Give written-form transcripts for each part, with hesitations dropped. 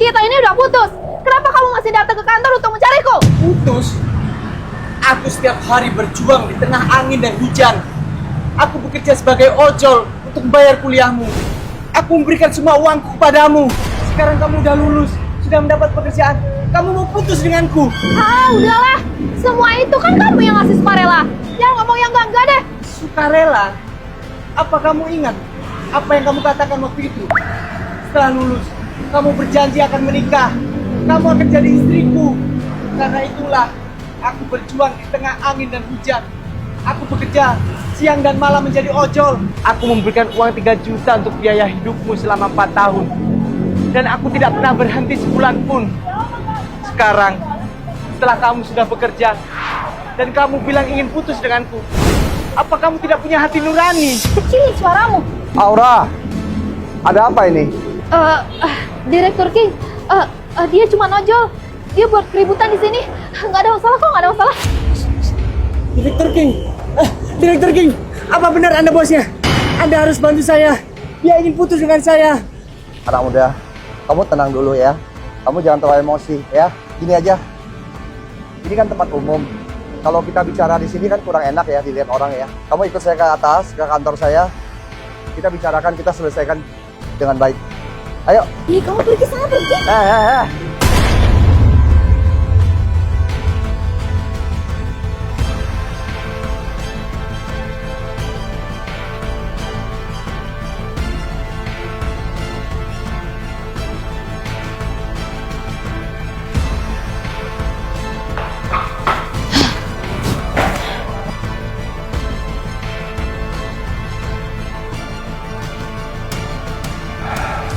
Kita ini udah putus. Kenapa kamu masih datang ke kantor untuk mencariku? Putus? Aku setiap hari berjuang di tengah angin dan hujan. Aku bekerja sebagai ojol untuk membayar kuliahmu. Aku memberikan semua uangku kepadamu. Sekarang kamu udah lulus, sudah mendapat pekerjaan. Kamu mau putus denganku? Ah, udahlah. Semua itu kan kamu yang ngasih sukarela. Jangan ngomong yang enggak deh. Sukarela? Apa kamu ingat apa yang kamu katakan waktu itu? Setelah lulus, kamu berjanji akan menikah. Kamu akan jadi istriku. Karena itulah aku berjuang di tengah angin dan hujan. Aku bekerja siang dan malam menjadi ojol. Aku memberikan uang 3 juta untuk biaya hidupmu selama 4 tahun. Dan aku tidak pernah berhenti sebulan pun. Sekarang, setelah kamu sudah bekerja dan kamu bilang ingin putus denganku, apa kamu tidak punya hati nurani? Kecilin suaramu. Aura, ada apa ini? Direktur King, dia cuma nojol. Dia buat keributan di sini. Nggak ada masalah kok, nggak ada masalah. Direktur King, Direktur King, apa benar Anda bosnya? Anda harus bantu saya. Dia ingin putus dengan saya. Anak muda, kamu tenang dulu ya. Kamu jangan terlalu emosi ya. Gini aja. Ini kan tempat umum. Kalau kita bicara di sini kan kurang enak ya dilihat orang ya. Kamu ikut saya ke atas, ke kantor saya. Kita bicarakan, kita selesaikan dengan baik. Ayo. Ih, kamu pergi sana, pergi.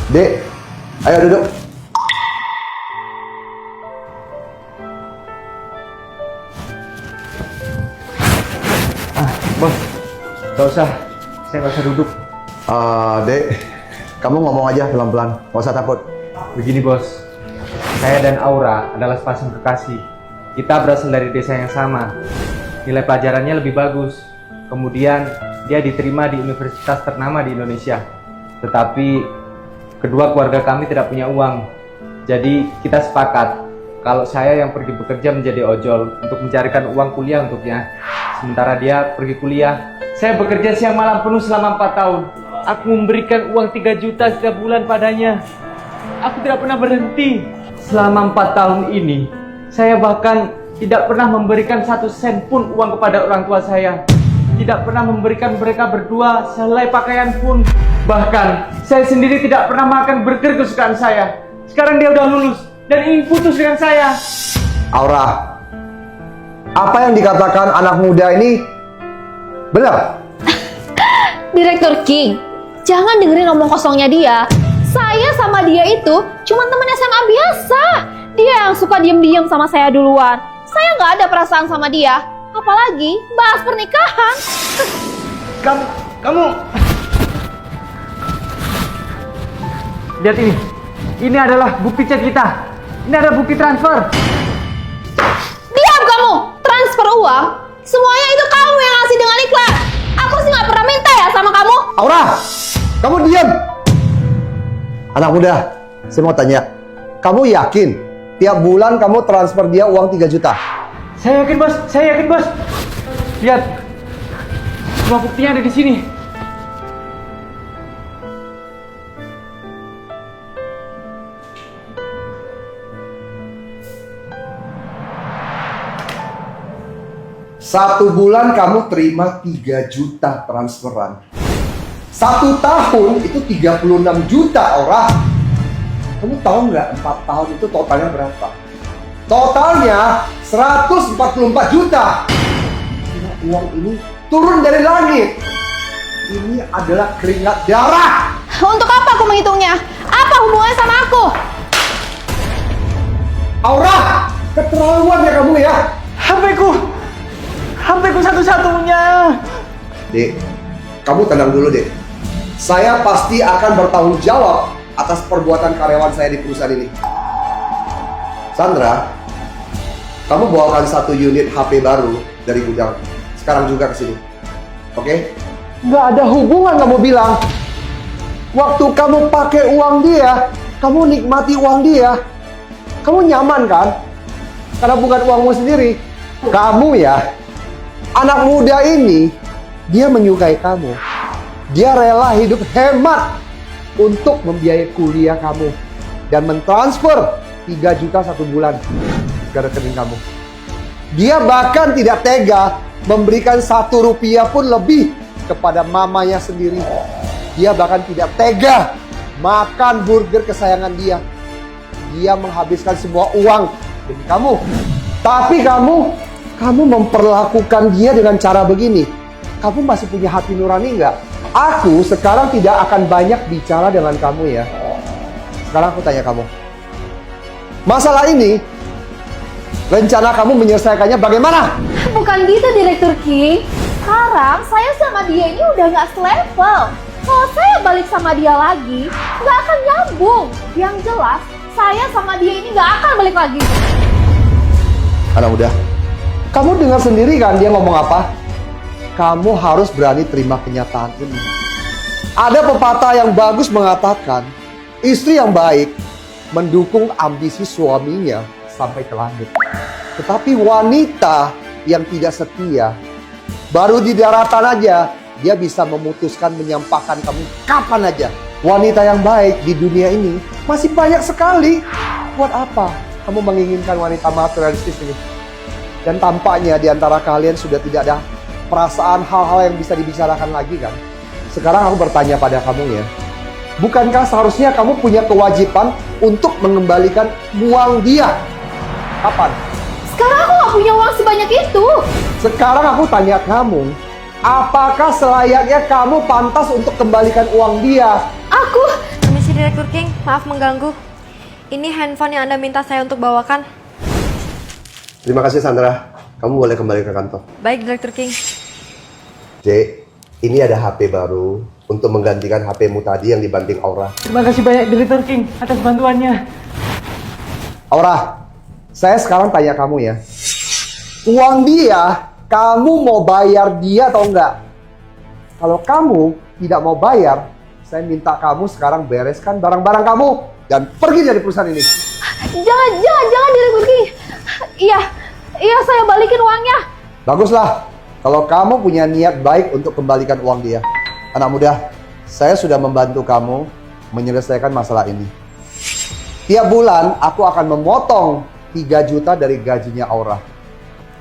Dek, ayo duduk. Bos, gak usah. Saya gak usah duduk. Dek, kamu ngomong aja pelan-pelan, gak usah takut. Begini bos, saya dan Aura adalah sepasang kekasih. Kita berasal dari desa yang sama. Nilai pelajarannya lebih bagus. Kemudian dia diterima di universitas ternama di Indonesia. Tetapi kedua keluarga kami tidak punya uang. Jadi kita sepakat kalau saya yang pergi bekerja menjadi ojol untuk mencarikan uang kuliah untuknya. Sementara dia pergi kuliah. Saya bekerja siang malam penuh selama 4 tahun. Aku memberikan uang 3 juta setiap bulan padanya. Aku tidak pernah berhenti. Selama 4 tahun ini, saya bahkan tidak pernah memberikan 1 sen pun uang kepada orang tua saya. Tidak pernah memberikan mereka berdua sehelai pakaian pun. Bahkan, saya sendiri tidak pernah makan burger kesukaan saya. Sekarang dia udah lulus dan ingin putus dengan saya. Aura, apa yang dikatakan anak muda ini benar? Direktur King, jangan dengerin omong kosongnya dia. Saya sama dia itu cuma teman SMA biasa. Dia yang suka diem-diem sama saya duluan. Saya nggak ada perasaan sama dia. Apalagi bahas pernikahan. Kamu lihat ini. Ini adalah bukti chat kita. Ini ada bukti transfer. Diam kamu! Transfer uang? Semuanya itu kamu yang ngasih dengan ikhlas. Aku sih nggak pernah minta ya sama kamu. Aura, kamu diam. Anak muda, saya mau tanya, kamu yakin tiap bulan kamu transfer dia uang 3 juta? Saya yakin bos. Lihat, semua buktinya ada di sini. Satu bulan kamu terima 3 juta transferan. 1 tahun itu 36 juta, Aura. Kamu tahu nggak 4 tahun itu totalnya berapa? Totalnya 144 juta. Kira uang ini turun dari langit. Ini adalah keringat darah. Untuk apa aku menghitungnya? Apa hubungannya sama aku? Aura, keterlaluan ya kamu ya. HP ku satu-satunya. Dek, kamu tenang dulu, Dek. Saya pasti akan bertanggung jawab atas perbuatan karyawan saya di perusahaan ini. Sandra, kamu bawakan 1 unit HP baru dari gudang. Sekarang juga ke sini. Oke? Nggak ada hubungan kamu bilang. Waktu kamu pakai uang dia, Kamu nikmati uang dia. Kamu nyaman kan? Karena bukan uangmu sendiri. Kamu ya, anak muda ini, dia menyukai kamu. Dia rela hidup hemat untuk membiayai kuliah kamu. Dan mentransfer 3 juta 1 bulan ke rekening kamu. Dia bahkan tidak tega memberikan 1 rupiah pun lebih kepada mamanya sendiri. Dia bahkan tidak tega makan burger kesayangan dia. Dia menghabiskan semua uang demi kamu. Tapi kamu memperlakukan dia dengan cara begini. Kamu masih punya hati nurani nggak? Aku sekarang tidak akan banyak bicara dengan kamu ya. Sekarang aku tanya kamu. Masalah ini, rencana kamu menyelesaikannya bagaimana? Bukan gitu, Direktur King. Sekarang saya sama dia ini udah nggak selevel. Kalau saya balik sama dia lagi, nggak akan nyambung. Yang jelas, saya sama dia ini nggak akan balik lagi. Anak muda, kamu dengar sendiri kan dia ngomong apa? Kamu harus berani terima kenyataan ini. Ada pepatah yang bagus mengatakan, istri yang baik mendukung ambisi suaminya sampai ke langit. Tetapi wanita yang tidak setia, baru di daratan aja, dia bisa memutuskan menyampaikan kamu kapan aja. Wanita yang baik di dunia ini masih banyak sekali. Buat apa kamu menginginkan wanita materialistis ini? Dan tampaknya di antara kalian sudah tidak ada perasaan hal-hal yang bisa dibicarakan lagi kan? Sekarang aku bertanya pada kamu ya. Bukankah seharusnya kamu punya kewajiban untuk mengembalikan uang dia? Kapan? Sekarang aku nggak punya uang sebanyak itu. Sekarang aku tanya kamu, apakah selayaknya kamu pantas untuk kembalikan uang dia? Aku... Permisi Direktur King, maaf mengganggu. Ini handphone yang Anda minta saya untuk bawakan. Terima kasih Sandra, kamu boleh kembali ke kantor. Baik Direktur King. Dek, ini ada HP baru untuk menggantikan HP-mu tadi yang dibanting Aura. Terima kasih banyak Direktur King atas bantuannya. Aura, saya sekarang tanya kamu ya. Uang dia, kamu mau bayar dia atau enggak? Kalau kamu tidak mau bayar, saya minta kamu sekarang bereskan barang-barang kamu dan pergi dari perusahaan ini. Jangan, Direktur King. Iya, saya balikin uangnya. Baguslah, kalau kamu punya niat baik untuk kembalikan uang dia. Anak muda, saya sudah membantu kamu menyelesaikan masalah ini. Tiap bulan, aku akan memotong 3 juta dari gajinya Aura.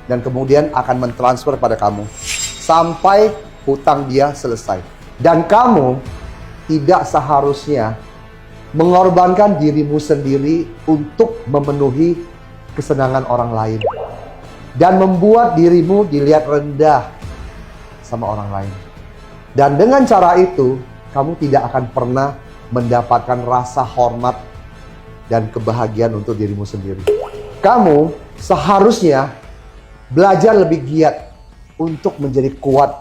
Dan kemudian akan mentransfer pada kamu. Sampai hutang dia selesai. Dan kamu tidak seharusnya mengorbankan dirimu sendiri untuk memenuhi kesenangan orang lain. Dan membuat dirimu dilihat rendah sama orang lain. Dan dengan cara itu, kamu tidak akan pernah mendapatkan rasa hormat dan kebahagiaan untuk dirimu sendiri. Kamu seharusnya belajar lebih giat untuk menjadi kuat,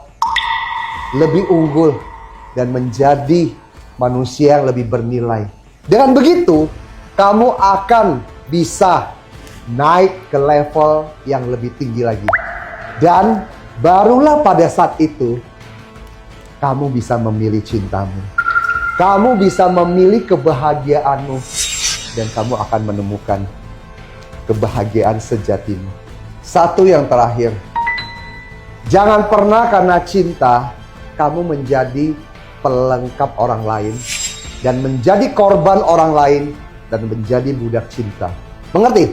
lebih unggul, dan menjadi manusia yang lebih bernilai. Dengan begitu, kamu akan bisa naik ke level yang lebih tinggi lagi. Dan barulah pada saat itu, kamu bisa memilih cintamu. Kamu bisa memilih kebahagiaanmu. Dan kamu akan menemukan kebahagiaan sejatimu. Satu yang terakhir. Jangan pernah karena cinta, kamu menjadi pelengkap orang lain. Dan menjadi korban orang lain. Dan menjadi budak cinta. Mengerti?